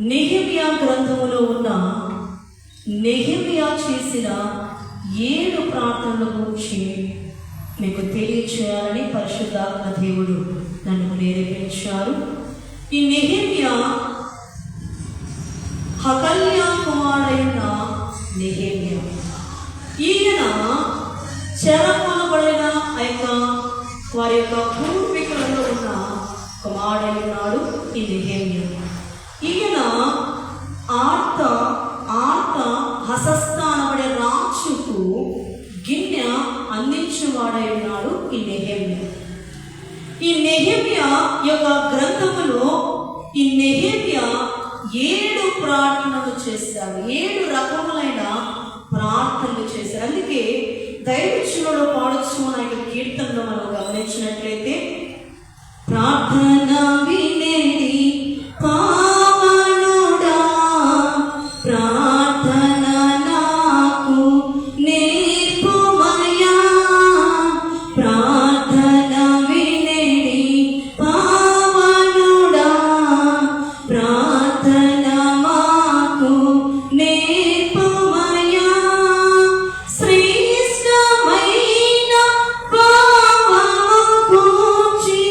నెహెమ్యా గ్రంథములో ఉన్న నెహెమ్యా చేసిన 7 ప్రార్థనల గురించి మీకు తెలియచేయాలని పరిశుద్ధాత్మ దేవుడు నన్ను ప్రేరేపించారు. ఈ నెహెమ్యా హకల్యా కుమారుడైన నెహెమ్యా, ఈయన చెరపొనబడిన వారి యొక్క పూర్వీకులలో ఉన్న కుమారుడైనాడు ఈ నెహెమ్యా. ఈయన ఆర్త హసస్థానబడే రాజుకు గిన్నె అందించేవాడై ఉన్నాడు ఈ నెహెమ్యా. ఈ నెహెమ్యా యొక్క గ్రంథములో ఈ నెహెమ్యా 7 ప్రార్థనలు చేశాడు. 7 రకములైన ప్రార్థనలు చేశారు. అందుకే దైవజనుడు పాడుచు అనే కీర్తనలో మనం గమనించినట్లయితే, ప్రార్థన వినేది పావనుడా, ప్రార్థన నాకు నేర్పుమయ్యా, ప్రార్థన వినేది పావనుడా, ప్రార్థన మాకు నేర్పుమయ్యా, శ్రేష్టమైన భావము గూర్చి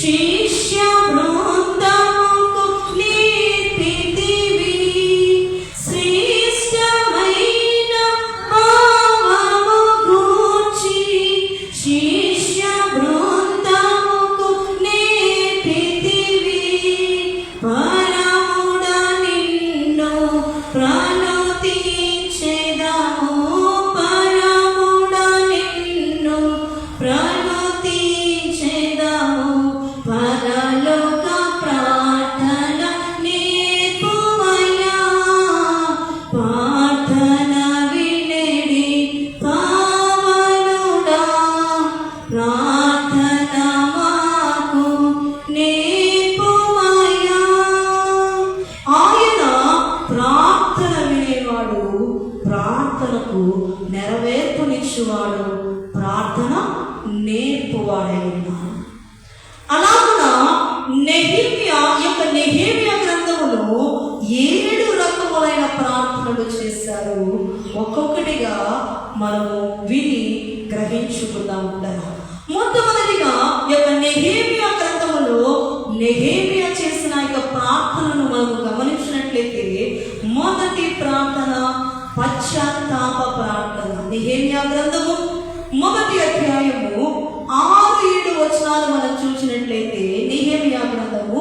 శిష్య బృందముకు నేర్పితివి, శ్రేష్టమైన భావము గూర్చి శిష్య బృందముకు నేర్పితివి, పరముడ నిన్ను ప్రణుతించెదము, పరముడ నిన్ను ప్రణుతించెదము, పరలోక ప్రార్థన నేర్పుమయ్యా, ప్రార్థన వినేడి పావనుడా, ప్రార్థన మాకు నేర్పుమయ్యా. ఆయన ప్రార్థన వినేవాడు, ప్రార్థనకు నెరవేర్పునిచ్చువాడు, ప్రార్థన నేర్పువాడై ఉన్నాడు. అలాగున నెహెమ్యా గ్రంథములో 7 రకములైన ప్రార్థనలు చేశారు. ఒక్కొక్కటిగా మనము విని గ్రహించుకుందాం ఉంటారు. మొట్టమొదటిగా నెహెమ్యా గ్రంథములో నెహెమ్యా చేసిన ప్రార్థనను మనము గమనించినట్లయితే, మొదటి ప్రార్థన పశ్చాత్తాప ప్రార్థన. నెహెమ్యా గ్రంథము 1వ అధ్యాయము 6-7 వచనాలు మనం చూసినట్లయితే, నెహెమ్యా గ్రంథము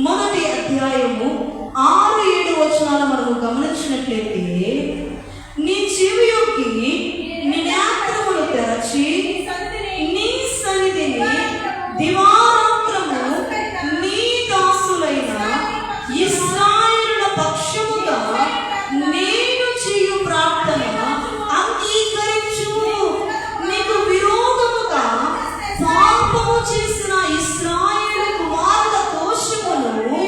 1వ అధ్యాయము 6-7 వచనాలు మనము గమనించినట్లయితే, నీ చెవియొక్కి నీ నేత్రములు తెరచి నీ సన్నిధిని దివారాత్రము నీ దాసులైన ఇశ్రాయేలుల పక్షముగా నేను చేయు ప్రార్థన అంగీకరించుము. నీకు విరోధముగా పాపము చేసిన ఇశ్రాయేలు కుమారుల దోషమును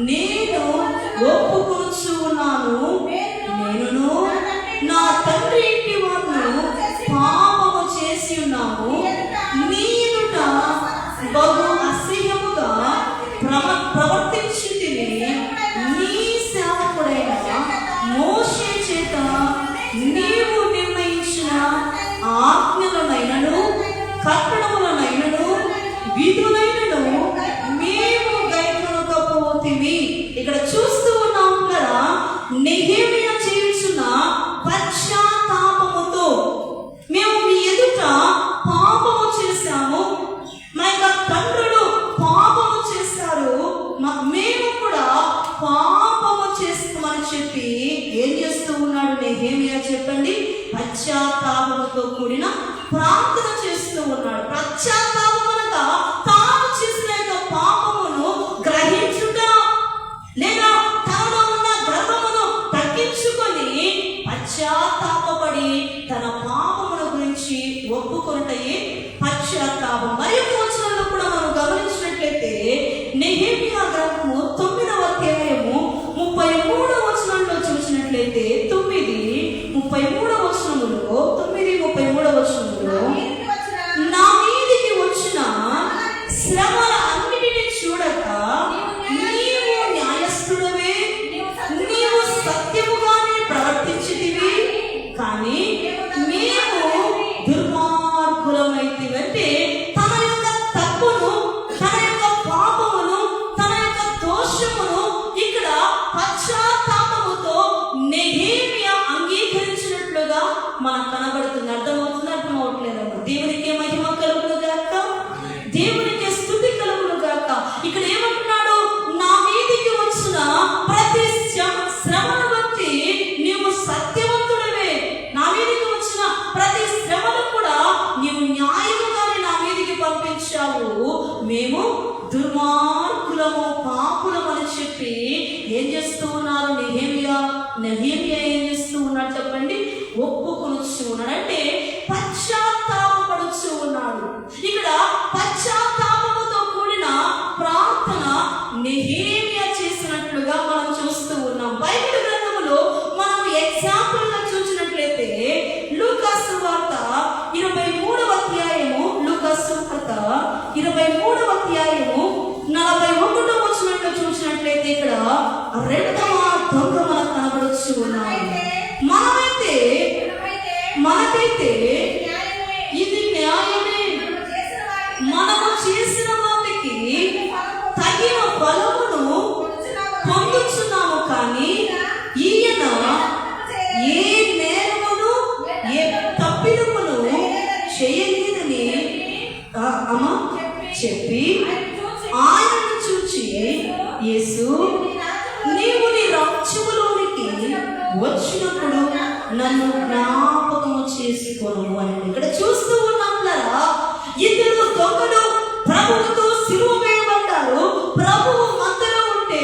నేను ఒప్పుకొనుచు ఉన్నాను. నేనును నా తండ్రి ఇంటి వారు పాపము చేసి ఉన్నాము. నీ ఎదుట బహు అసహ్యముగా ప్రవర్తించితిని. నీ సేవకుడైన మోషే చేత నీవు నిర్ణయించిన ఆజ్ఞలనైనను కట్టడములనైనను విధులైనను మేము గైకొనకపోతిమి. ఇక్కడ చూస్తూ ఉన్నాం కదా, నెహెమ్యా చేయుచున్న పశ్చాత్తాపముతో, మేము మీ ఎదుట పాపము చేశాము, మా యొక్క తండ్రులు పాపము చేశారు, మేము కూడా పాపము చేస్తామని చెప్పి ఏం చేస్తూ ఉన్నాడు నెహెమ్యా చెప్పండి? పశ్చాత్తాపముతో కూడిన ప్రార్థన చేస్తూ ఉన్నాడు. పశ్చాత్తాపం అనగా తాను చేసిన యొక్క పాపమును గ్రహించుట, లేదా తనలో ఉన్న గర్వమును తగ్గించుకొని పశ్చాత్తాపపడి తన పాపముల గురించి ఒప్పుకొనుటయే పశ్చాత్తాపం. మరి ఒక వచనంలో కూడా మనం గమనించినట్లయితే, నెహెమ్యా గ్రంథము 9వ అధ్యాయము 33వ వచనంలో చూసినట్లయితే, 9:33 వచనములో, నా మీదికి వచ్చిన చేస్తూ ఉన్నారు? నెహెమ్యా ఏం చేస్తూ ఉన్నాడు చెప్పండి? ఒప్పుకొనొచ్చు ఉన్నాడు. అంటే పశ్చాత్తాపపడుచు ఉన్నాడు. ఇక్కడ పశ్చాత్తాపముతో కూడిన ప్రార్థన నెహెమ్యా చేసినట్లుగా మనం చూస్తూ ఉన్నాం. బైబిల్ గ్రంథములో మనం ఎగ్జాంపుల్ గా చూసినట్లయితే లూకాసు వార్త 23వ అధ్యాయము, లూకాసు వార్త 23వ అధ్యాయము 41వ వచనంలో చూసినట్లయితే ఇక్కడ రెండవ దొంగ మనకు కనబడుచు ఉన్నాడు. మనకైతే ఇది న్యాయమే, మనము చేసిన వాటికి తగిన బలమును పొందుచున్నాము, కానీ ఈయన ఏ నేరమును ఏ తప్పిదమును చేయలేదని చెప్పి ఆయనను చూచి, యేసు, నీవు నీ రాజ్యములోనికి వచ్చినప్పుడు నన్ను జ్ఞాపకము చేసుకొను అని ఇక్కడ చూస్తూ ఉన్నట్లరా, ఇద్దరు దొంగలు ప్రభువుతో సిలువ వేయబడ్డారు. ప్రభువు మధ్యలో ఉంటే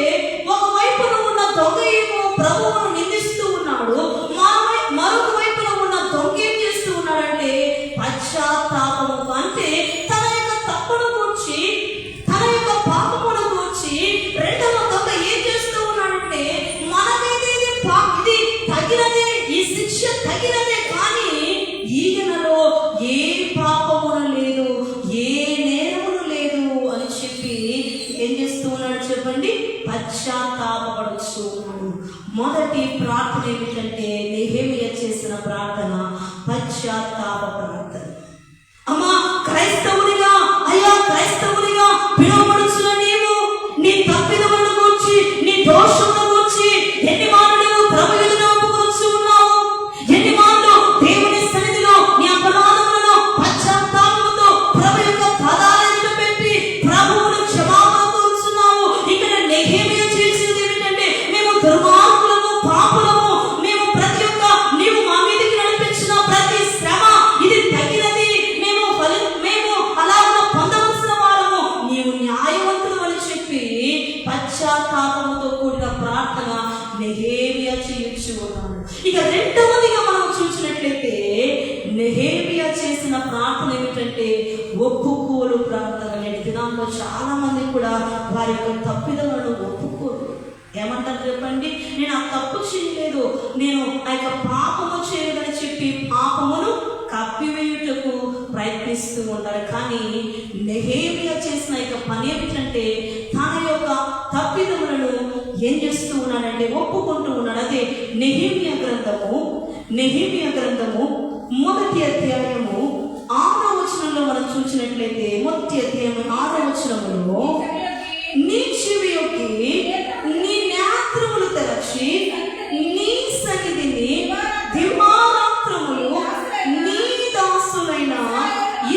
ఒకవైపున ఉన్న దొంగ ఏమో ప్రభువును నిందిస్తూ ఉన్నాడు, మరొక వైపున ఉన్న దొంగ ఏం చేస్తూ ఉన్నాడంటే పశ్చాత్తాపము, అంటే తన యొక్క తప్పును కూర్చి, తన యొక్క పాపమును కూర్చి రెండవ దొంగ ఏం చేస్తూ ఉన్నాడంటే మనకైతే ఇది తగినదే, ఈ శిక్ష తగినదే, కానీ ఈయనలో ఏ పాపమును లేదు, ఏ నేరమును లేదు అని చెప్పి ఏం చేస్తూ ఉన్నాడు చెప్పండి? పశ్చాత్తాపపడుచు ఉన్నాడు. మొదటి ప్రార్థన ఏమిటంటే నెహెమ్యా చేసిన ప్రార్థన పశ్చాత్తాప ప్రార్థన. అమ్మా క్రైస్తవునిగా, అయ్యా క్రైస్తవునిగా పిలువబడుచున్న నీవు నీ తప్పిదములను గూర్చి, నీ దోషములను గూర్చి ఎన్ని మార్లు నువ్వు ప్రభు ఎదుట ఒప్పుకొచ్చు ఉన్నావు? ఎన్ని మార్లు దేవుని సన్నిధిలో నీ అపరాధములను పశ్చాత్తాపముతో ప్రభు యొక్క పాదాల ఎదుట పెట్టి ప్రభువును క్షమాపణ కోరుచున్నావు? ఇక్కడ నెహెమ్యా చేసేది ఏమిటంటే మేము దుర్మార్గులము, పాపులము, మేము ప్రతి ఒక్క నీవు మా మీదకి నడిపించిన ప్రతి శ్రమ ఇది తగినది, మేము అలాగ పొందవలసిన వారము, నీవు న్యాయవంతుడు అని చెప్పి పశ్చాత్తాపముతో కూడిన ప్రార్థన నెహెమ్యా చేయొచ్చు ఉన్నాడు. ఇక రెండవదిగా మనం చూసినట్లయితే నెహెమ్యా చేసిన ప్రార్థన ఏమిటంటే ఒప్పుకోలు ప్రార్థన. నేటి దినాల్లో చాలా మంది కూడా వారి యొక్క తప్పిదలను ఒప్పుకోరు. ఏమంటారు చెప్పండి? నేను ఆ తప్పు చేయలేదు, నేను ఆ యొక్క పాపము చేయలేదని చెప్పి పాపమును కప్పివేయుటకు ప్రయత్నిస్తూ ఉంటారు. కానీ నెహెమ్యా చేసిన యొక్క పని ఏమిటంటే తన యొక్క తప్పిదములను ఏం చేస్తూ ఉన్నాడంటే ఒప్పుకుంటూ ఉన్నాడు. అదే నెహెమ్యా గ్రంథము మొదటి అధ్యాయము 6వ వచనంలో మనం చూసినట్లయితే, మొదటి అధ్యాయం 6వ వచనములో, నీ చెవియొగ్గి నీ నేత్రములు తెరచి నీ సన్నిధిని దివారాత్రములు నీ దాసులైన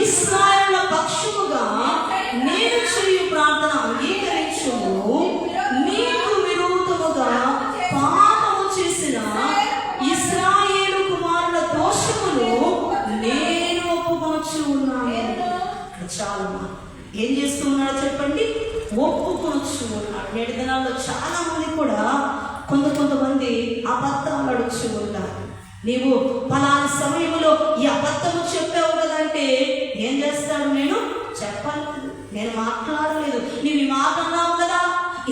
ఇశ్రాయేలుల పక్షముగా నేను చేయు ప్రార్థన అంగీకరించుము. నీకు విరోధముగా పాపము చేసిన ఇశ్రాయేలు కుమారుల దోషములు నేను ఒప్పుకొనొచ్చు ఉన్నాను. చాలా ఏం చేస్తూ ఉన్నాడో చెప్పండి? ఒప్పుకొనొచ్చు ఉన్నాడు. నేటి దినాల్లో చాలా మంది కూడా కొంతమంది అబద్ధాలు అడుచు ఉంటారు. నీవు ఫలానా సమయంలో ఈ అబద్ధము చెప్పావు కదా అంటే ఏం చేస్తాడు? నేను చెప్పలేదు, నేను మాట్లాడలేదు, నీవు ఈ మాట అన్నావు కదా,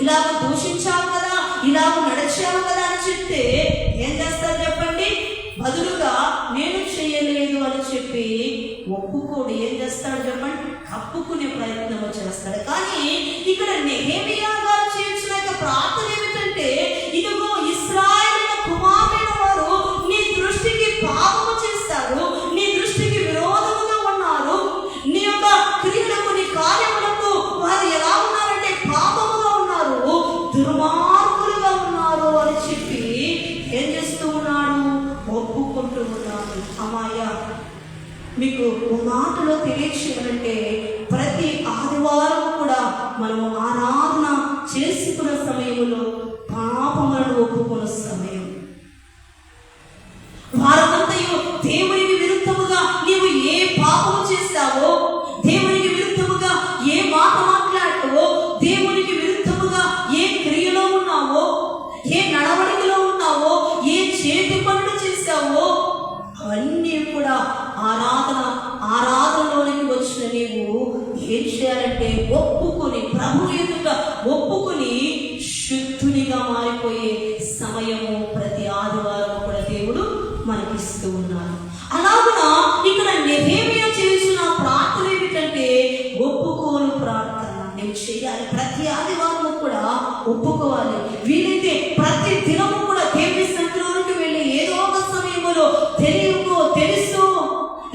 ఇలాగ దూషించావు కదా, ఇలాగ నడిచావు కదా అని చెప్తే ఏం చేస్తారు చెప్పండి? బదులుగా నేను చేయలేదు అని చెప్పి ఒప్పుకోడు. ఏం చేస్తాడు చెప్పండి? కప్పుకునే ప్రయత్నం చేస్తాడు. కానీ ఇక్కడ నెహెమ్యా గారు చేసిన ప్రార్థన ఏమిటంటే, ఇదిగో ఇశ్రాయేలు కుమారులైన వారు నీ దృష్టికి పాపము చేస్తారు, నీ దృష్టికి విరోధముగా ఉన్నారు, నీ యొక్క క్రియలకు, నీ కార్యములకు వారు ఎలా ఉన్నారంటే పాపముగా ఉన్నారు, దుర్మార్గులుగా ఉన్నారు అని చెప్పి ఏం చేస్తూ ఉన్నాడు? ఒప్పుకుంటూ ఉన్నాడు. అమ్మాయ మీకు మాటలో తెలియచేయాలంటే ప్రతి ఆదివారం కూడా మనము ఆరాధన చేసుకున్న సమయంలో పాపములను ఒప్పుకున్న సమయం. వారంతయు దేవునికి విరుద్ధముగా నీవు ఏ పాపము చేస్తావో, దేవునికి విరుద్ధముగా ఏ మాట మాట్లాడావో, దేవునికి విరుద్ధముగా ఏ క్రియలో ఉన్నావో, ఏ నడవడికలో ఉన్నావో, ఏ చేతి పనులు చేశావో అవన్నీ కూడా ఆరాధనలోనికి వచ్చిన నీవు ఏం చేయాలంటే ఒప్పుకొని, ప్రభు ఎదుట ఒప్పుకొని శుద్ధునిగా మారిపోయే సమయము ప్రతి ఆదివారం కూడా దేవుడు మనకిస్తూ ఉన్నారు. అలాగున ఇక్కడ నెహెమ్యా చేసిన ప్రార్థన ఏమిటంటే ఒప్పుకోలు ప్రార్థన. నేను చేయాలి, ప్రతి ఆదివారం కూడా ఒప్పుకోవాలి. వీలైతే ప్రతి దినము కూడా దేవుని సన్నిధిలోకి వెళ్ళి ఏదో ఒక సమయంలో తెలుసు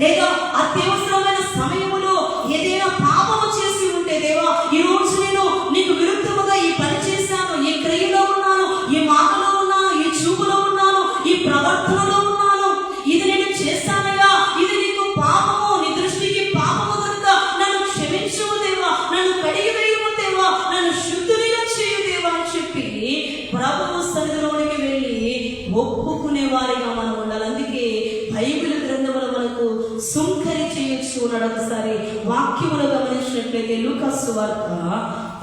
లేదా అత్యవసరమైన సమయంలో ఏదైనా పాపము చేసి ఉంటే, దేవా ఈరోజు నేను నీకు విరుద్ధముగా ఈ పని చేశాను, ఈ క్రియలో ఉన్నాను, ఈ మాటలో ఉన్నాను, ఈ చూపులో ఉన్నాను, ఈ ప్రవర్తనలో ఉన్నాను, ఇది నేను చేశానయ్యా, ఇది నీకు పాపము, నీ దృష్టికి పాపము కనుక నన్ను క్షమించవు దేవా, నన్ను కడిగి వేయము దేవా, నన్ను శుద్ధునిగా చేయు దేవా అని చెప్పి ప్రభువు సన్నిధిలోనికి వెళ్ళి ఒప్పుకునే వారిగా మనం ఉండాలి. అందుకే బైబిల్ గ్రంథములు మనకు సుంకరి చేయొచ్చు ఉన్నాడు. ఒకసారి వాక్యములు గమనించినట్లయితే లూకా సువార్త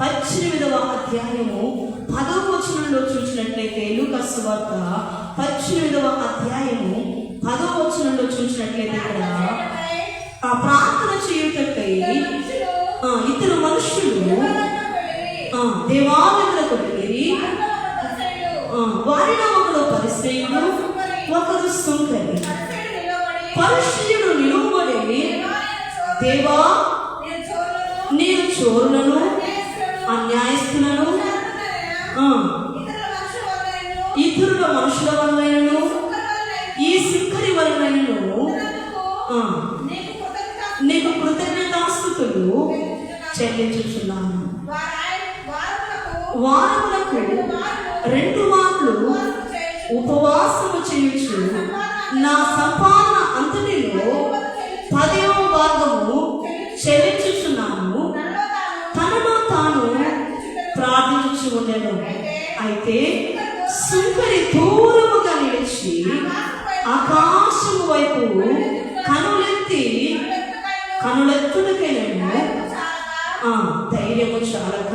18వ అధ్యాయము 10వ వచనంలో చూసినట్లయితే, లూకా సువార్త 18వ అధ్యాయము 10వ వచనంలో చూసినట్లయితే ఇక్కడ ఆ ప్రార్థన చేయుటకై ఇద్దరు మనుషులు దేవాలయములకు వెళ్ళి, వారిలో ఒకడు పరిసయ్యుడు, ఒకరు సుంకరి. పరిసయ్యుడు నిలువబడి, దేవా నేను చోరులను, అన్యాయస్తులను, ఇతరుల మనుషుల వలనను, ఈ సుంకరి వలనను నీకు కృతజ్ఞతాస్తుతులు చెల్లించుచున్నాను. వారములకు 2 మార్లు ఉపవాసము చేయుచు నా సంపాదన అంతటిలో 10వ భాగము చెల్లించుచున్నాను. తనలో తాను ప్రార్థించు ఉండెను. అయితే సుంకరి దూరముగా నిలిచి ఆకాశము వైపు కనులెత్తుటకైనను ధైర్యము చాలక,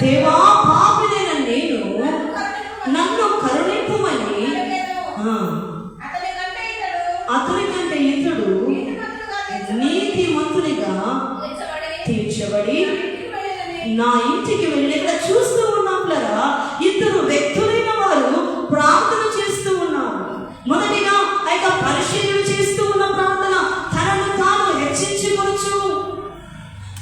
దేవా పాపినైన నేను నన్ను కరుణింపుమని అతని కంటే ఇతడు నీతిమంతునిగా తీర్చబడి నా ఇంటికి వెళ్ళి. ఇక్కడ చూస్తూ ఉన్నట్లరా ఇద్దరు వ్యక్తులైన వారు ప్రార్థన చేస్తూ ఉన్నారు. మొదటిగా ఆ యొక్క పరిశీలన చేస్తూ ఉన్న ప్రార్థన, తనను తాను హెచ్చించుకొనొచ్చు,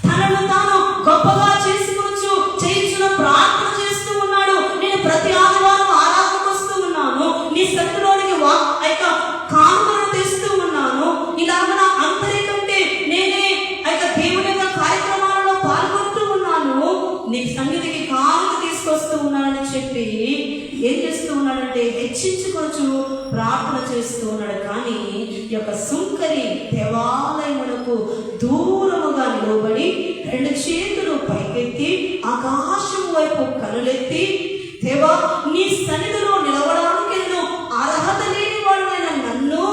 తనను తాను గొప్పగా చేసుకొనొచ్చు చేయించిన ప్రార్థన చేస్తూ ఉన్నాడు. నేను ప్రతి ఆదివారం ఆరాధనకు వస్తూ ఉన్నాను, నీ సన్నిధిలోనికి ఆ యొక్క కానుకలను తెస్తూ ఉన్నాను, ఇలాగ అందరి కంటే నేనే ఆ యొక్క దేవుని యొక్క కార్యక్రమాలలో పాల్గొంటూ ఉన్నాను, నీ సన్నిధికి కానుక తీసుకొస్తూ ఉన్నానని చెప్పి ఏం చేస్తూ ఉన్నాడంటే హెచ్చించుకొనొచ్చు ప్రార్థన చేస్తూ ఉన్నాడు. కానీ ఈ యొక్క సుంకరి దేవాలయమునకు దూరముగా నిలబడి 2 చేతులు పైకెత్తి ఆకాశం వైపు కనులెత్తి, దేవా నీ సన్నిధిలో నిలవడానికి నేను అర్హత లేని వాడైన నన్ను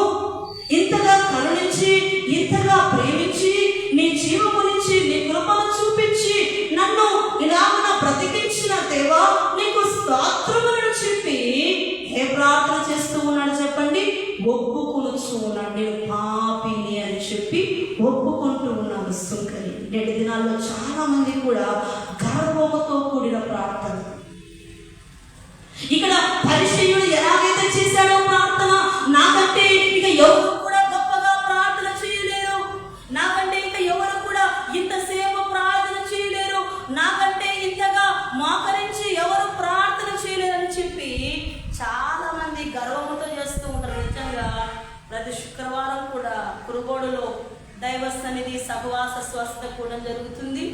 ఇంతగా కరుణించి, ఇంతగా ప్రేమించి, నీ జీవమునిచ్చి, నీ కృపను చూపించి నన్ను ఇలాగ బ్రతికించిన దేవా నీకు స్తోత్రములను చెప్పి ఏ ప్రార్థన చేస్తూ ఉన్నాడు చెప్పండి? ఒప్పుకొనొచ్చు ఉన్నాడు. నేను పాపిని అని చెప్పి ఒప్పుకుంటూ ఉన్నాడు సుంకరి. నేటి దినాల్లో చాలా మంది కూడా గర్వముతో కూడిన ప్రార్థన. ఇక్కడ పరిశీలన ఎలాగైతే చేశాడో ప్రార్థన, నాకంటే ఇక ఎవరు కూడా గొప్పగా ప్రార్థన చేయలేరు, నాకంటే ఇక ఎవరు కూడా ఇంతసేపు ప్రార్థన చేయలేరు, నాకంటే ఇంతగా మోకరించి ఎవరు ప్రార్థన చేయలేరు అని చెప్పి చాలా మంది గర్వముతో చేస్తూ ఉంటారు. నిజంగా ప్రతి శుక్రవారం కూడా కురుగోడులో దైవ సన్నిధి సహవాస స్వస్థ కూడం జరుగుతుంది.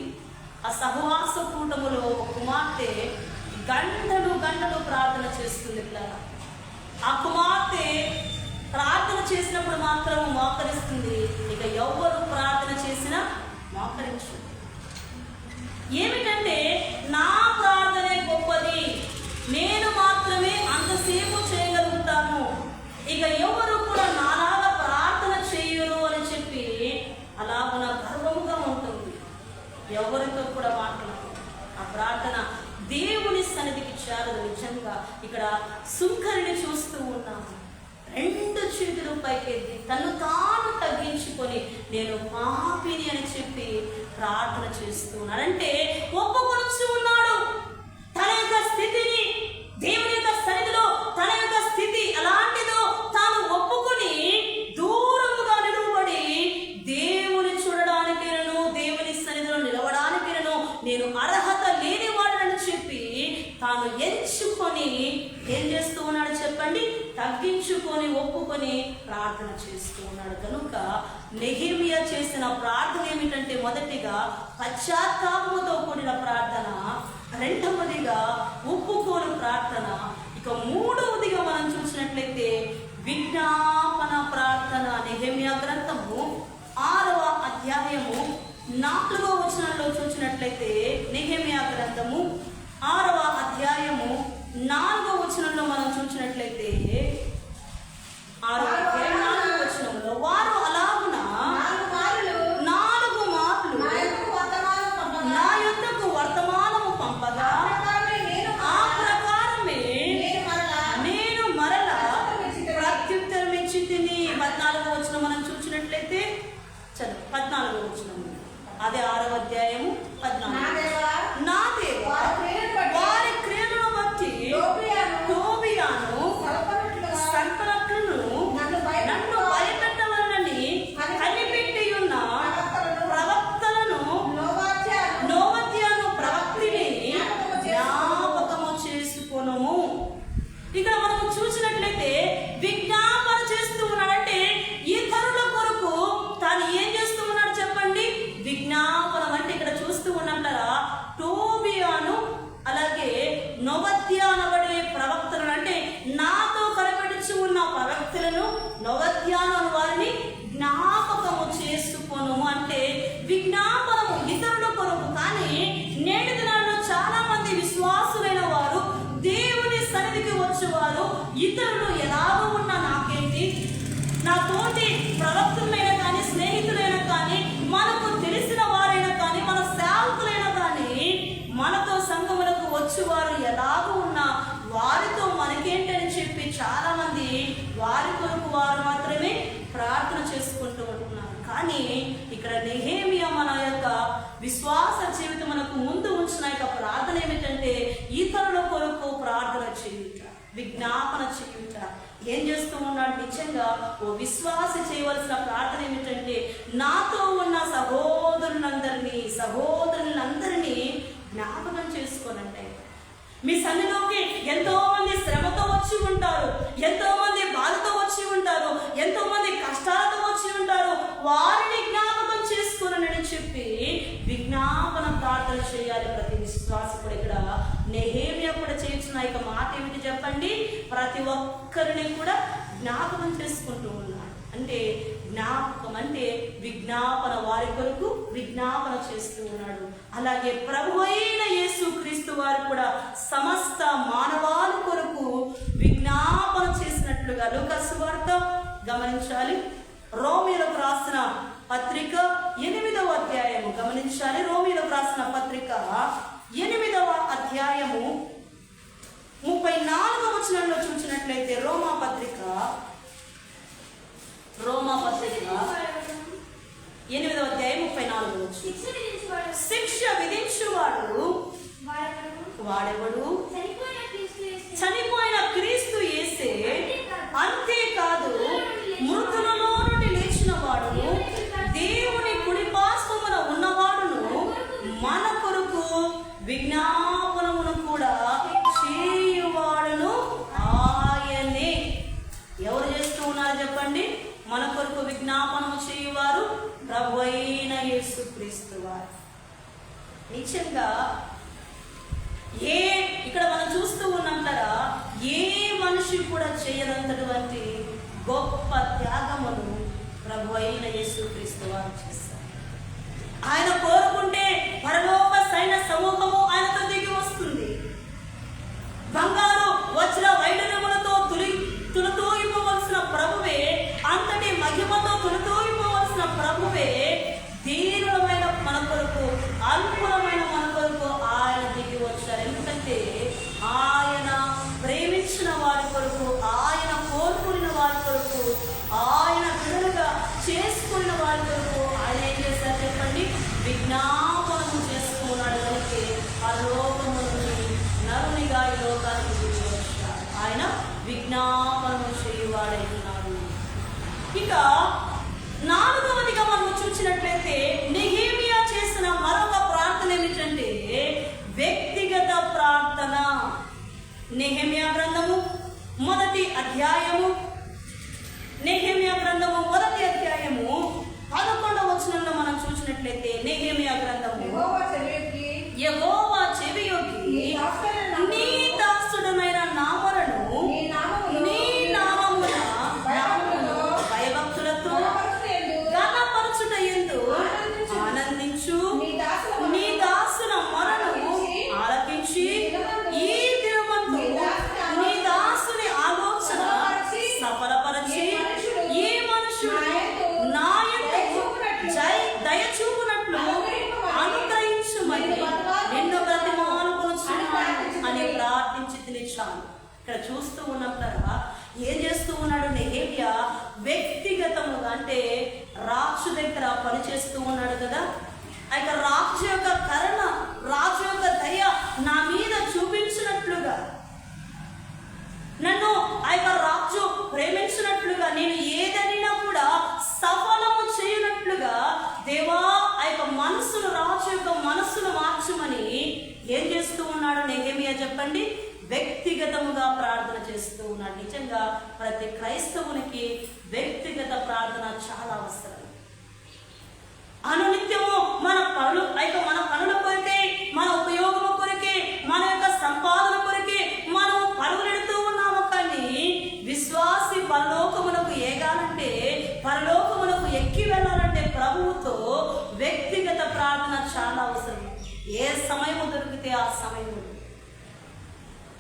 ఆ సహవాస కూటములో కుమార్తె గంటలు ప్రార్థన చేస్తుంది. ఆ కుమార్తె ప్రార్థన చేసినప్పుడు మాత్రం మోకరిస్తుంది, ఇక ఎవరు ప్రార్థన చేసినా మోకరించు. ఏమిటంటే నా ప్రార్థనే గొప్పది, నేను మాత్రమే అంతసేపు చేయగలుగుతాను, ఇక ఎవరు కూడా నాలాగా ప్రార్థన చేయరు అని చెప్పి అలాగున గర్వముగా ఉంటుంది. ఎవరితో కూడా మాట్లాడదు. ఆ ప్రార్థన దేవుని సన్నిధికి చేరదు. నిజంగా ఇక్కడ సుంకరిని చూస్తూ ఉన్నాము. 2 చేతులు పైకెత్తి తను తాను తగ్గించుకొని నేను పాపిని అని చెప్పి ప్రార్థన చేస్తూ ఉన్నాడు. అంటే ఒప్పుకొచ్చి ఉన్నాడు తన యొక్క స్థితిని. దేవుని యొక్క సన్నిధిలో తన యొక్క స్థితి ఎలాంటిదో తాను ఒప్పుకొని దూరముగా నిలబడి దేవుని చూడడానికేనను దేవుని సన్నిధిలో నిలవడానికేనను నేను అర్హత లేనివాడని చెప్పి తాను ఎంచుకొని ఏం చేస్తూ ఉన్నాడు చెప్పండి? తగ్గించుకొని ఒప్పుకొని ప్రార్థన చేస్తూ ఉన్నాడు. కనుక నెహెమియా చేసిన ప్రార్థన ఏమిటంటే, మొదటిగా పశ్చాత్తాపముతో కూడిన ప్రార్థన, రెండవదిగా ఒప్పుకోని ప్రార్థన, ఇక మూడవదిగా మనం చూసినట్లయితే విజ్ఞాపన ప్రార్థన. నెహెమియా గ్రంథము 6వ అధ్యాయము 4వ వచనంలో చూసినట్లయితే, నెహెమియా గ్రంథము 6వ అధ్యాయము 4వ వచనంలో మనం చూసినట్లయితే 6వ అధ్యాయం 4వ వచనంలో, వారు అలాగున 4 మార్లు నా యొద్దకు వర్తమానము పంపగా ఆ ప్రకారమే నేను మరలా ప్రత్యుత్తరం ఇచ్చి తిని. 14వ వచనం మనం చూసినట్లయితే 14వ వచనం, అదే 6వ అధ్యాయము 14. నా దేవా వారి క్రియలను బట్టి టోబియాను సర్పనట్లును నన్ను భయపెట్టవలనని కనిపెట్టి ఉన్న ప్రవక్తలను నోవద్యాను ప్రవక్తిని జ్ఞాపకము చేసుకొనుము. ఇక్కడ మనము చూసినట్లయితే విజ్ఞాపన చేస్తూ ఉన్నాడంటే ఇతరుల కొరకు తాను ఏం చేస్తూ ఉన్నాడు చెప్పండి? విజ్ఞాపనం అంటే ఇక్కడ చూస్తూ ఉన్నట్లరా టోబియాను అలాగే నోవద్యా అనబడే ప్రవక్తలను, అంటే నాతో కనిపెట్టుచు ఉన్న ప్రవక్తలను నోవద్యాను వారిని జ్ఞాపకము చేసుకొను. అంటే విజ్ఞాపనము ఇతరుల కొరకు. కానీ నేటి దినాల్లో చాలా మంది విశ్వాసులైన వారు, దేవుని సన్నిధికి వచ్చేవారు, ఇతరులు ఎలాగో ఉన్నా నాకేంటి, నా తోటి ప్రవక్తులైనా కానీ స్నేహితులైనా కానీ మనకు తెలిసిన వారైనా కానీ మన సేవకులైనా కానీ మనతో సంఘములకు వచ్చేవారు ఎలాగో ఉన్నా వారితో మనకేంటని చెప్పి చాలా మంది వారి కొరకు వారు మాత్రమే ప్రార్థన చేసుకుంటూ ఉంటున్నారు. కానీ ఇక్కడ నెహెమియా మన యొక్క విశ్వాస జీవితం మనకు ముందు ఉంచిన యొక్క ప్రార్థన ఏమిటంటే ఇతరుల కొరకు ప్రార్థన చేయుట, విజ్ఞాపన చేయుట. ఏం చేస్తూ ఉన్నాడు? నిజంగా ఓ విశ్వాసి చేయవలసిన ప్రార్థన ఏమిటంటే, నాతో ఉన్న సహోదరులందరినీ జ్ఞాపకం చేసుకోనంటే. మీ సన్నిధిలోకి ఎంతో మంది శ్రమతో వచ్చి ఉంటారు, ఎంతో మంది బాధతో వచ్చి ఉంటారు, ఎంతో మంది కష్టాలతో వచ్చి ఉంటారు. వారిని జ్ఞాపకం చేసుకోనని చెప్పి విజ్ఞాపన ప్రార్థన చేయాలి ప్రతి విశ్వాసకుడు. ఇక్కడ నెహెమియా కూడా చేయించిన ఇక మాట ఏమిటి చెప్పండి? ప్రతి ఒక్కరిని కూడా జ్ఞాపకం చేసుకుంటూ ఉన్నాడు. అంటే జ్ఞాపకం అంటే విజ్ఞాపన, వారి కొరకు విజ్ఞాపన చేస్తూ ఉన్నాడు. అలాగే ప్రభు అయిన యేసు క్రీస్తు వారు కూడా సమస్త మానవాళి కొరకు విజ్ఞాపన చేసినట్లుగా లూకా సువార్త గమనించాలి. రోమీయులకు రాసిన పత్రిక 8వ అధ్యాయము గమనించాలి. రోమీయులకు రాసిన పత్రిక 8వ అధ్యాయము 34వ వచనంలో చూసినట్లయితే రోమా పత్రిక 8వ అధ్యాయం 34వ వచనం, శిక్ష విధించువాడు వాడెవడు? చనిపోయిన క్రీస్తు యేసే, అంతేకాదు మృతులలో నుండి లేచిన వాడును, దేవుని కుడి పార్శ్వమున ఉన్నవాడును, మన కొరకు విజ్ఞాపనమును కూడా చేయువాడును ఆయనే. ఎవరు చేస్తూ ఉన్నారు చెప్పండి? మన కొరకు విజ్ఞాపనము చేయువారు ప్రభు అయిన యేసు క్రీస్తు వారు. నిజంగా ఇక్కడ మనం చూస్తూ ఉన్నట్లరా ఏ మనిషి కూడా చేయనంతటువంటి గొప్ప త్యాగమును ప్రభు అయిన యేసు క్రీస్తు వారు చేస్తారు. ఆయన కోరుకుంటే పరలోక సైన్య సమూహము ఆయనతో దిగి వస్తుంది. బంగారు వజ్ర వైడూర్యములతో తులతూగిపోవలసిన ప్రభువే, అంతటి మహిమతో తులతూగిపోవలసిన ప్రభువే దీనులమైన మన కొరకు, అల్పులమైన మన కొరకు ఆయన దిగి వచ్చారు. ఎందుకంటే ఇంకా నాలుగవదిగా మనం చూసినట్లయితే నెహెమియా చేసిన మరొక ప్రార్థన ఏమిటంటే వ్యక్తిగత ప్రార్థన. నెహెమియా గ్రంథము మొదటి అధ్యాయము 11వ వచనంలో మనం చూసినట్లయితే నెహెమియా గ్రంథము యెహోవా చెవియొగ్గి నీ దాసుడనైన నా మొరను నీ నామమున భయభక్తులతో ఘనపరచుట యందు ఆనందించు నీ దాసుల మొరను ఆలకించి ఈ దినమందు నీ దాసుని ఆలోచన సఫలపరచి ఈ మనుషుడు నా యందు దయచూపునట్లు అనుగ్రహించుమని నిన్ను బ్రతిమాలుకొనుచున్నాను అని ప్రార్థించి తినిచ్చాను. ఇక్కడ చూస్తూ ఉన్నప్పుడరా ఏం చేస్తూ ఉన్నాడు నెహెమియా? వ్యక్తిగతముగా అంటే రాజు దగ్గర పనిచేస్తూ ఉన్నాడు కదా. అయితే రాజు యొక్క కరుణ, రాజు యొక్క దయ నా మీద చూపించినట్లుగా, నన్ను ఆ యొక్క రాజు ప్రేమించినట్లుగా, నేను ఏదైనా కూడా సఫలము చేయనట్లుగా దేవా ఆ యొక్క మనస్సును, రాజు యొక్క మనస్సును మార్చమని ఏం చేస్తూ ఉన్నాడు నెహెమియా చెప్పండి? వ్యక్తిగతముగా ప్రార్థన చేస్తూ ఉన్నాడు. నిజంగా ప్రతి క్రైస్తవునికి వ్యక్తిగత ప్రార్థన చాలా అవసరం. అనునిత్యము మన పనుల కొరకే, మన ఉపయోగము కొరకే, మన యొక్క సంపాదన కొరకే మనం పరుగులెడుతూ ఉన్నాము. కానీ విశ్వాసి పరలోకమునకు ఏగాలంటే, పరలోకమునకు ఎక్కి వెళ్ళాలంటే ప్రభువుతో వ్యక్తిగత ప్రార్థన చాలా అవసరం. ఏ సమయము దొరికితే ఆ సమయం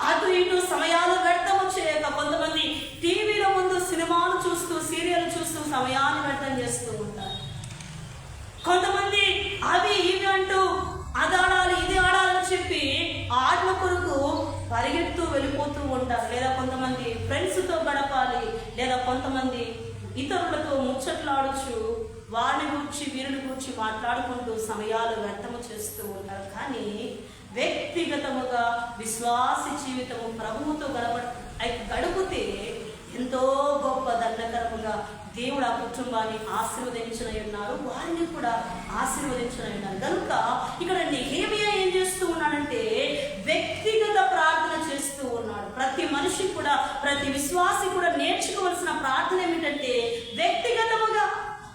అటు ఇటు సమయాలు వ్యర్థము చేయక, కొంతమంది టీవీలో ముందు సినిమాలు చూస్తూ, సీరియల్ చూస్తూ సమయాన్ని వ్యర్థం చేస్తూ ఉంటారు. కొంతమంది అవి ఇవి అంటూ అది ఆడాలి ఇది ఆడాలని చెప్పి ఆటల కొరకు పరిగెత్తూ వెళ్ళిపోతూ ఉంటారు. లేదా కొంతమంది ఫ్రెండ్స్తో గడపాలి, లేదా కొంతమంది ఇతరులతో ముచ్చట్లాడుచు వారిని గురించి వీరిని గురించి మాట్లాడుకుంటూ సమయాలు వ్యర్థము చేస్తూ ఉంటారు. కానీ వ్యక్తిగతముగా విశ్వాసి జీవితము ప్రభువుతో గడిపితే ఎంతో గొప్ప దండకరముగా దేవుడు ఆ కుటుంబాన్ని ఆశీర్వదించిన ఉన్నారు, వారిని కూడా ఆశీర్వదించిన ఉన్నారు. కనుక ఇక్కడ నెహెమియా ఏం చేస్తూ ఉన్నాడంటే వ్యక్తిగత ప్రార్థన చేస్తూ ఉన్నాడు. ప్రతి మనిషి కూడా, ప్రతి విశ్వాసి కూడా నేర్చుకోవాల్సిన ప్రార్థన ఏమిటంటే వ్యక్తిగతముగా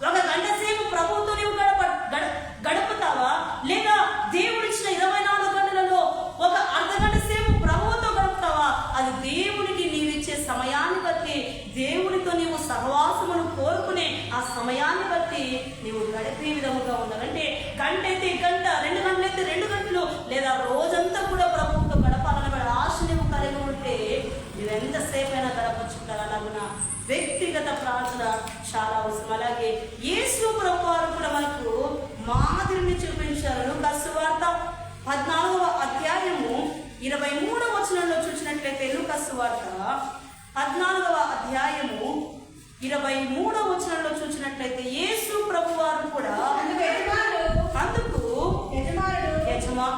ఒక గంట సేపు ప్రభువుతో నీవు గడుపుతావా? లేదా దేవుడిచ్చిన 24 గంటలలో ఒక అర్ధగంట సేపు ప్రభువుతో గడుపుతావా? అది దేవునికి నీవిచ్చే సమయాన్ని బట్టి, దేవునితో నీవు సహవాసమును కోరుకునే ఆ సమయాన్ని బట్టి నీవు గడిపే విధముగా ఉండాలంటే గంట అయితే గంట, 2 గంటలు అయితే 2 గంటలు, లేదా రోజంతా కూడా ప్రభువుతో గడపాలనే ఆశ నువ్వు కలిగి ఉంటే నువ్వెంతసేపు అయినా గడపచ్చు కదా. అలాగున వ్యక్తిగత ప్రార్థన చాలా అవసరం. అలాగే యేసు ప్రభువారు కూడా మనకు మాదిరిని చూపించారు. లూకా సువార్త 14వ అధ్యాయము 23వ వచనంలో చూసినట్లయితే, లూకా సువార్త 14వ అధ్యాయము 23వ వచనంలో చూసినట్లయితే యేసు ప్రభువారు కూడా అందుకు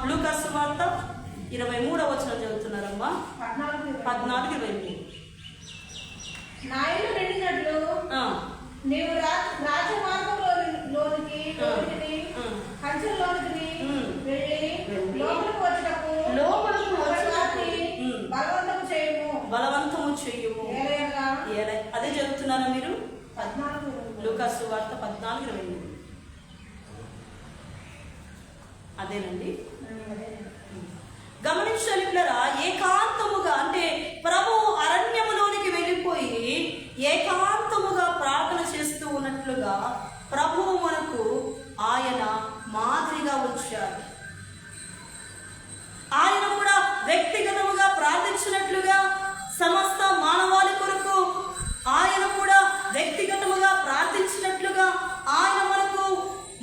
లూకా సువార్త 23వ వచనం చదువుతున్నారమ్మా, 14:23. నాయన వెళ్ళినట్లు నీవు రాజమార్గంలోనికి కంచెల్లోనికి వెళ్ళి లోపలకు వచ్చి బలవంతము చేయము. అదే చదువుతున్నారా మీరు? 14 లూకా సువార్త 14:23. అదేనండి. గమనించాలి పిల్లరా, ఏకాంతముగా అంటే ప్రభువు అరణ్యములోనికి వెళ్ళిపోయి ఏకాంతముగా ప్రార్థన చేస్తూ ఉన్నట్లుగా ప్రభువు మనకు ఆయన మాదిరిగా వచ్చాడు. ఆయన కూడా వ్యక్తిగతముగా ప్రార్థించినట్లుగా సమస్త మానవాళి కొరకు ఆయన కూడా వ్యక్తిగతముగా ప్రార్థించినట్లుగా ఆయన మనకు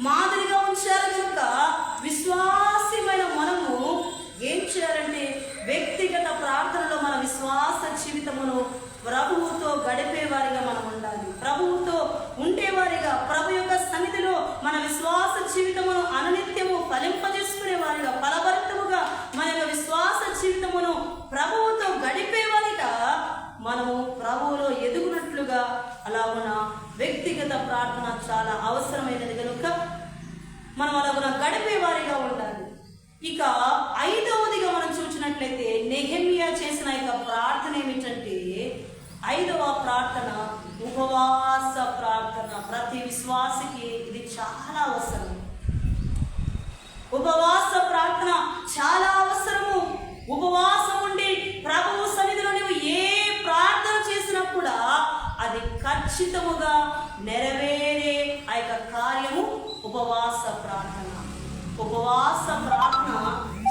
మాదిరిగా ఉంచారు. కనుక విశ్వాసమైన మనము ఏం చేయాలంటే వ్యక్తిగత ప్రార్థనలో మన విశ్వాస జీవితమును ప్రభువుతో గడిపేవారిగా మనం ఉండాలి. ప్రభువుతో ఉండేవారిగా, ప్రభు యొక్క సన్నిధిలో మన విశ్వాస జీవితమును అనునిత్యము ఫలింపజేసుకునే వారిగా, ఫలభరితముగా మన యొక్క విశ్వాస జీవితమును ప్రభువుతో గడిపేవారిగా మనము ప్రభువులో ఎదుగునట్లుగా అలాగున వ్యక్తి మనం అలాగున గడిపే వారిగా ఉండాలి. ఇక 5వదిగా మనం చూసినట్లయితే నెహెమ్యా చేసిన యొక్క ప్రార్థన ఏమిటంటే 5వ ప్రార్థన ఉపవాస ప్రార్థన. ప్రతి విశ్వాసికి ఇది చాలా అవసరం. ఉపవాస ప్రార్థన చాలా అవసరము. ఉపవాసం ఉండి ప్రభువు సన్నిధిలో నువ్వు ఏ ప్రార్థన చేసినా కూడా అది ఖచ్చితముగా నెరవేరే ఆ యొక్క కార్యము ఉపవాస ప్రార్థన. ఉపవాస ప్రార్థన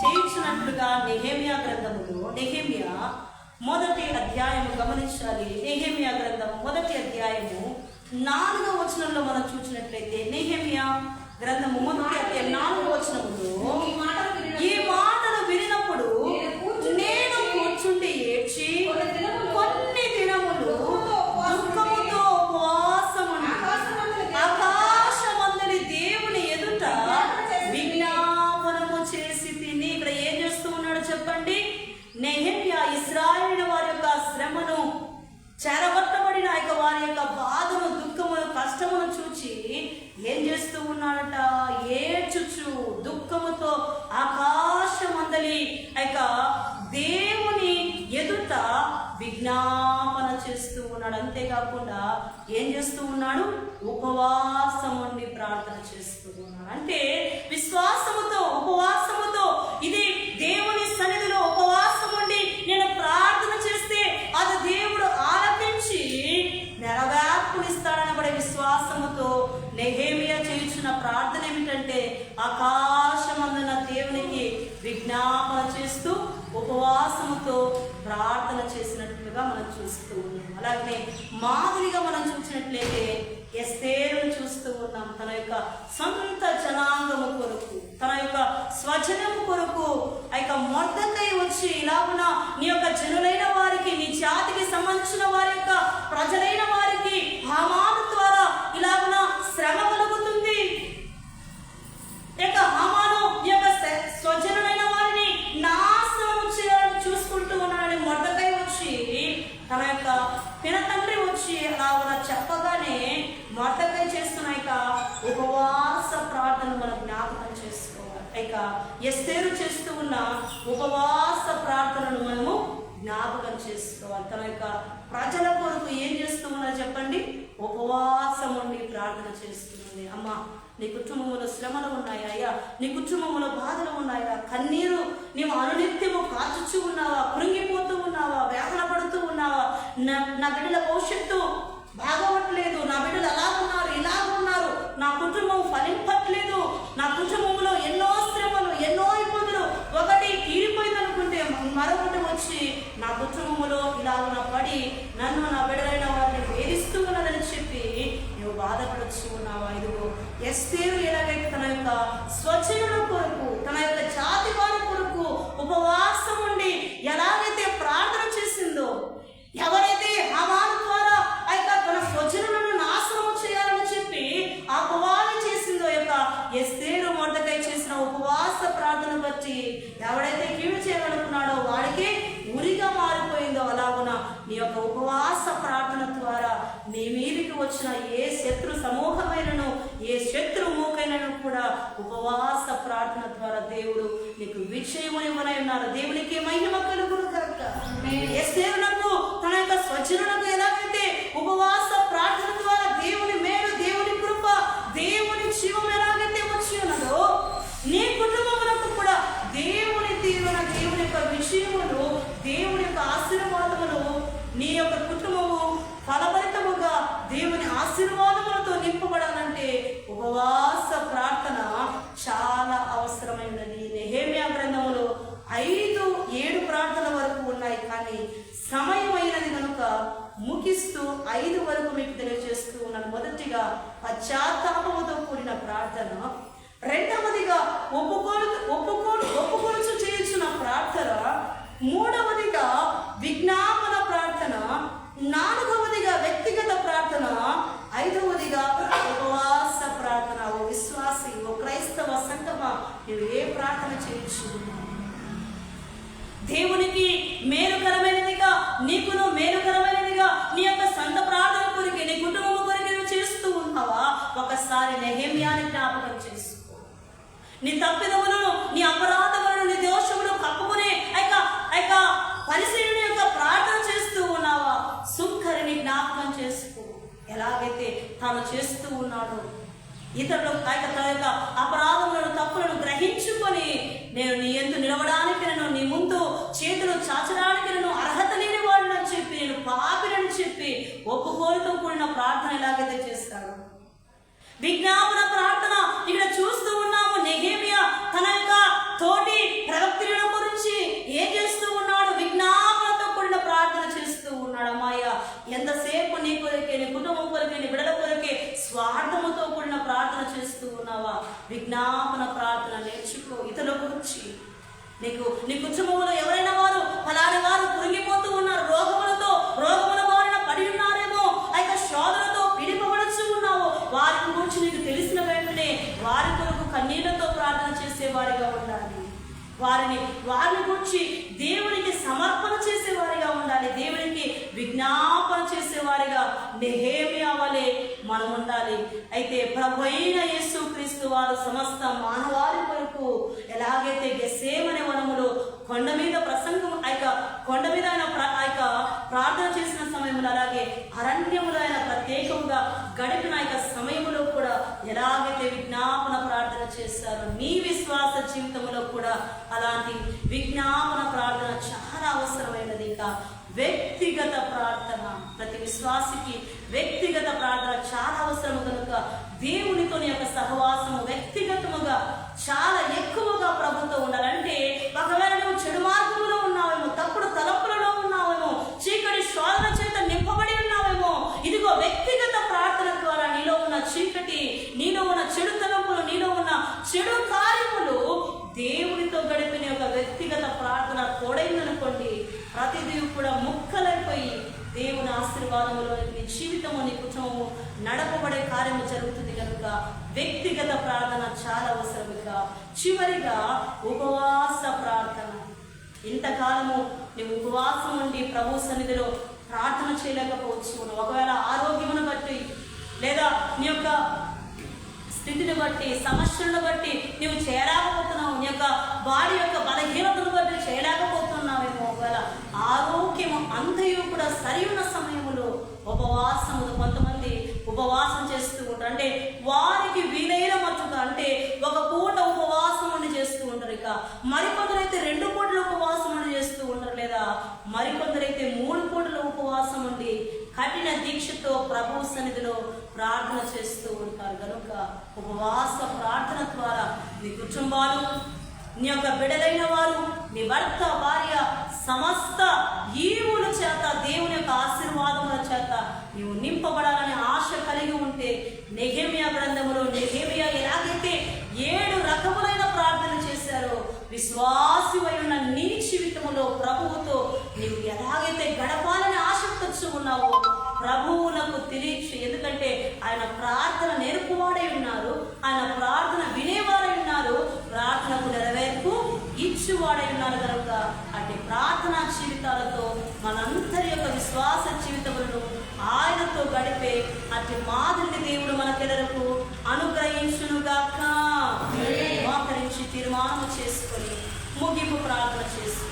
చేయించినట్లుగా నెహెమ్యా గ్రంథములో నెహెమ్యా 1వ అధ్యాయము గమనించాలి. నెహెమ్యా గ్రంథం 1వ అధ్యాయము 4వ వచనంలో మనం చూసినట్లయితే నెహెమ్యా గ్రంథము 1వ అధ్యాయం 4వ వచనంలో ఈ మాటలు వినినప్పుడు నేను కూర్చుండి ఏడ్చి కొన్ని దినములు దుఃఖముతో ఉపవాసముండి ఆకాశమందలి దేవుని ఎదుట విజ్ఞాపనము చేసి తిని. ఇక్కడ ఏం చేస్తూ ఉన్నాడు చెప్పండి? నెహెమ్యా ఇశ్రాయేలు వారి యొక్క శ్రమను, చెరగొట్టబడిన వారి యొక్క బాధను, దుఃఖమును, కష్టమును చూచి ఏం చేస్తూ ఉన్నాడట? ఏడ్చుచు దుఃఖముతో ఆకాశమందలి దేవుని ఎదుట విజ్ఞాపన చేస్తూ ఉన్నాడు. అంతేకాకుండా ఏం చేస్తూ ఉన్నాడు? ఉపవాసం ఉండి ప్రార్థన చేస్తూ ఉన్నాడు. అంటే విశ్వాసముతో, ఉపవాసముతో, ఇది దేవుని సన్నిధిలో ఉపవాసం ఉండి నేను ప్రార్థన చేస్తే అది దేవుడు ఆలకించి నెరవేర్పునిస్తాడనబడే విశ్వాసముతో నెహెమ్యా చేయించిన ప్రార్థన ఏమిటంటే ఆకాశమందున దేవునికి విజ్ఞాపన చేస్తూ ఉపవాసముతో ప్రార్థన చేసినట్లుగా మనం చూస్తూ ఉన్నాం. అలాగే మాదిరిగా మనం చూసినట్లయితే ఎస్తేరును చూస్తూ ఉన్నాం. తన యొక్క సొంత జనాంగము కొరకు, తన యొక్క స్వజనము కొరకు మొర్దెకై వచ్చి ఇలాగున నీ యొక్క జనులైన వారికి, నీ జాతికి సంబంధించిన వారి యొక్క ప్రజలైన వారికి హామాను ద్వారా ఇలాగున శ్రమ కలుగుతుంది. హామాను యొక్క స్వజనులైన వారిని నాశనం చేయాలని చూసుకుంటూ ఉన్నాడని మొర్దెకై వచ్చి తన యొక్క పినతండ్రి వచ్చి అలాగున చెప్పగానే మొర్దెకై చేస్తున్న ఉపవాస ప్రార్థన మనం జ్ఞాపకం చేసుకోవాలి. ఎస్తేరు చేస్తూ ఉన్న ఉపవాస ప్రార్థనను మనము జ్ఞాపకం చేసుకోవాలి. తన యొక్క ప్రజల కొరకు ఏం చేస్తూ ఉన్నా చెప్పండి? ఉపవాసం ఉండి ప్రార్థన చేస్తుంది. అమ్మా, నీ కుటుంబంలో శ్రమలు ఉన్నాయా? అయ్యా, నీ కుటుంబంలో బాధలు ఉన్నాయా? కన్నీరు నీవు అనునిత్యము కాచుచూ ఉన్నావా? కృంగిపోతూ ఉన్నావా? వేదన పడుతూ ఉన్నావా? నా బిడ్డల భవిష్యత్తు బాగవట్లేదు, నా బిడ్డలు అలాగున్నారు, ఇలాగున్నారు, నా కుటుంబం ఫలింపట్లేదు, నా కుటుంబంలో ఎన్నో శ్రమలు, ఎన్నో ఇబ్బందులు, ఒకటి తీరిపోయిందనుకుంటే మరొకటి వచ్చి నా కుటుంబంలో ఇలాగున పడి నన్ను, నా బిడ్డలైన వారిని వేధిస్తూ ఉన్నదని చెప్పి నువ్వు బాధపడుచు ఉన్నావా? ఇదిగో ఎస్తేరు ఎలాగైతే తన యొక్క స్వజనుల కొరకు, తన యొక్క జాతి వారి కొరకు ఉపవాసం ఉండి ఎలాగైతే ప్రార్థన చేసిందో, ఎవరైతే హామాను ద్వారా తన స్వజనులను నాశనం చేయాలని చెప్పి ఆ ఉపవాసం చేసిందో ఎస్తేరు మొర్దెకై చేసిన ఉపవాస ప్రార్థన బట్టి ఎవడైతే కీడు చేయాలనుకున్నాడో వాడికి ఉరిగా మారిపోయిందో, అలాగున నీ యొక్క ఉపవాస ప్రార్థన ద్వారా నీ మీదికి వచ్చిన ఏ శత్రు సమూహమైనను, ఏ శత్రు మూకైనను కూడా ఉపవాస ప్రార్థన ద్వారా దేవుడు నీకు విజయమునివ్వనై ఉన్నారు. దేవునికి మహిమ కలుగును కనుక ఎస్తేరునకు తన యొక్క స్వజనులకు ఎలాగైతే ఉపవాస ప్రార్థన ద్వారా దేవుని మేలు, దేవుని కృప, దేవుని జీవం ఎలాగైతే వచ్చి ఉన్నదో, నీ కుటుంబములకు కూడా దేవుని దీవెన, దేవుని యొక్క విజయములు, దేవుని యొక్క ఆశీర్వాదములు, నీ యొక్క కుటుంబము ఫలభరితముగా దేవుని ఆశీర్వాదములతో నింపబడాలంటే ఉపవాస ప్రార్థన చాలా అవసరమైనది. నెహెమ్యా గ్రంథములో 5-7 ప్రార్థన వరకు ఉన్నాయి, కానీ సమయం అయినది కనుక ముగిస్తూ 5 వరకు మీకు తెలియజేస్తూ ఉన్నాను. మొదటిగా పశ్చాత్తాపముతో కూడిన ప్రార్థన, రెండవదిగా ఒప్పుకొనుచు చేయించిన ప్రార్థన, మూడవదిగా విజ్ఞాపన ప్రార్థన, నాలుగవదిగా వ్యక్తిగత ప్రార్థన, ఐదవదిగా ఉపవాస ప్రార్థన. ఓ విశ్వాసి, ఓ క్రైస్తవ సంఘమా, నువ్వు ఏ ప్రార్థన చేయొచ్చు? దేవునికి మేలుకరమైనదిగా, నీకును మేలుకరమైనదిగా నీ యొక్క సొంత ప్రార్థన కొరికి, నీ కుటుంబం కొరికి నువ్వు చేస్తూ ఉన్నావా? ఒకసారి నెహెమ్యాని జ్ఞాపకం చేసుకో. నీ తప్పిదములను, నీ అపరాధములను, నీ దోషములు కప్పుకునే పరిశీలన యొక్క ప్రార్థన చేస్తూ ఉన్నావా? సుంకరిని జ్ఞాపకం చేసుకో. ఎలాగైతే తాను చేస్తూ ఉన్నాడో ఇతరులు తన యొక్క అపరాధములను, తప్పులను గ్రహించుకొని నేను నీ యందు నిలవడానికి, నేను నీ ముందు చేతులు చాచడానికి నేను అర్హత లేని వాడిని అని చెప్పి, నేను పాపినని చెప్పి ఒప్పుకోలుతో కూడిన ప్రార్థన ఎలాగైతే చేస్తాడు. విజ్ఞాపన ప్రార్థన ఇక్కడ చూస్తూ ఉన్నాము. నెహెమియా తన యొక్క తోటి ప్రవక్తల గురించి ఏం చేస్తూ ఉన్నాడు? విజ్ఞాపనతో కూడిన ప్రార్థన చేస్తూ ఉన్నాడు. అమ్మాయ, ఎంతసేపు నీ కొరకే, నీ కుటుంబం కొరకే, నీ బిడ్డల కొరకే స్వార్థముతో కూడిన ప్రార్థన చేస్తూ ఉన్నావా? విజ్ఞాపన ప్రార్థన నేర్చుకో. ఇతరుల గురించి నీ కుటుంబంలో ఎవరైనా వారు ఫలాని వారు కురిగిపోతూ ఉన్నారు, రోగముల బారిన పడి ఉన్నారేమో, శోధనతో పీడిపబడుచు ఉన్నావు, వారి గురించి నీకు తెలిసిన వెంటనే వారి కొరకు కన్నీళ్లతో ప్రార్థన చేసేవారిగా ఉండాలి. వారిని గురించి దేవునికి సమర్పణ చేసేవారిగా ఉండాలి. దేవునికి విజ్ఞాపన చేసేవారిగా నెహెమియా వలె మనం ఉండాలి. అయితే ప్రభువైన యేసుక్రీస్తు వారు సమస్త మానవాళి కొరకు ఎలాగైతే గెత్సేమనే వనములో కొండ మీద కొండ మీద ఆయన ప్రార్థన చేసిన సమయంలో, అలాగే అరణ్యములో ఆయన ప్రత్యేకంగా గడిపిన సమయంలో కూడా ఎలాగైతే విజ్ఞాపన ప్రార్థన చేశారో, నీ విశ్వాస జీవితంలో కూడా అలాంటి విజ్ఞాపన ప్రార్థన చాలా అవసరమైనది. ఇంకా వ్యక్తిగత ప్రార్థన, ప్రతి విశ్వాసికి వ్యక్తిగత ప్రార్థన చాలా అవసరం కనుక దేవునితో యొక్క సహవాసము వ్యక్తిగతముగా చాలా ఎక్కువగా ప్రభుతో ఉండాలంటే, ఒకవేళ నువ్వు చెడు మార్గంలో ఉన్నావేమో, తప్పుడు తలపులలో ఉన్నావేమో, చీకటి శోధన చేత నింపబడి ఉన్నావేమో, ఇదిగో వ్యక్తిగత ప్రార్థన ద్వారా నీలో ఉన్న చీకటి, నీలో ఉన్న చెడు తలంపులు, నీలో ఉన్న చెడు కార్యములు దేవునితో గడిపిన ఒక వ్యక్తిగత ప్రార్థన తోడైందనుకోండి, ప్రతిదీ కూడా ముక్కలైపోయి దేవుని ఆశీర్వాదములో నీ జీవితము, నీ కుటుంబము నడపబడే కార్యము జరుగుతుంది. కనుక వ్యక్తిగత ప్రార్థన చాలా అవసరం. చివరిగా ఉపవాస ప్రార్థన. ఇంతకాలము నీవు ఉపవాసం ఉండి ప్రభు సన్నిధిలో ప్రార్థన చేయలేకపోవచ్చు. ఒకవేళ ఆరోగ్యమును బట్టి, లేదా నీ యొక్క స్థితిని బట్టి, సమస్యలను బట్టి నీవు చేయలేకపోతున్నావు, నీ యొక్క బాడీ యొక్క బలహీనతను బట్టి చేయలేకపోతున్నావేమో. ఒకవేళ ఆరోగ్యం అంతయు కూడా సరి ఉన్న సమయంలో ఉపవాసము, కొంతమంది ఉపవాసం చేస్తూ ఉంటారు. అంటే వారికి వీలైన మట్టుగా, అంటే ఒక పూట ఉపవాసం అని చేస్తూ ఉంటారు. ఇక మరికొందరైతే 2 పూటల ఉపవాసం అని చేస్తూ ఉంటారు, లేదా మరికొందరైతే 3 పూటల ఉపవాసం ఉండి కఠిన దీక్షతో ప్రభు సన్నిధిలో ప్రార్థన చేస్తూ ఉంటారు. కనుక ఉపవాస ప్రార్థన ద్వారా నీ కుటుంబాలు, నీ యొక్క బిడ్డలైన వారు, నీ భర్త, భార్య, సమస్త ఈవుల చేత, దేవుని యొక్క ఆశీర్వాదముల చేత నీవు నింపబడాలని ఆశ కలిగి ఉంటే, నెహెమియా గ్రంథములో నెహెమియా ఎలాగైతే 7 రకములైన ప్రార్థన చేశారో, విశ్వాసివై ఉన్న నీ జీవితంలో ప్రభువుతో నీవు ఎలాగైతే గడపాలని ఆసక్తి ఉన్నావో, ప్రభువులకు తిరిగి, ఎందుకంటే ఆయన ప్రార్థన నేర్పువాడై ఉన్నారు, ఆయన ప్రార్థన వినేవాడై ఉన్నారు, ప్రార్థనకు నెరవేర్పు ఇచ్చువాడై ఉన్నారు. కనుక అటు ప్రార్థనా జీవితాలతో మనందరి యొక్క విశ్వాస జీవితములను ఆయనతో గడిపే అటు మాదిరిని దేవుడు మనకెదరకు అనుగ్రహించునుగాక. మోకరించి తీర్మానం చేసుకొని ముగింపు ప్రార్థన చేసుకుని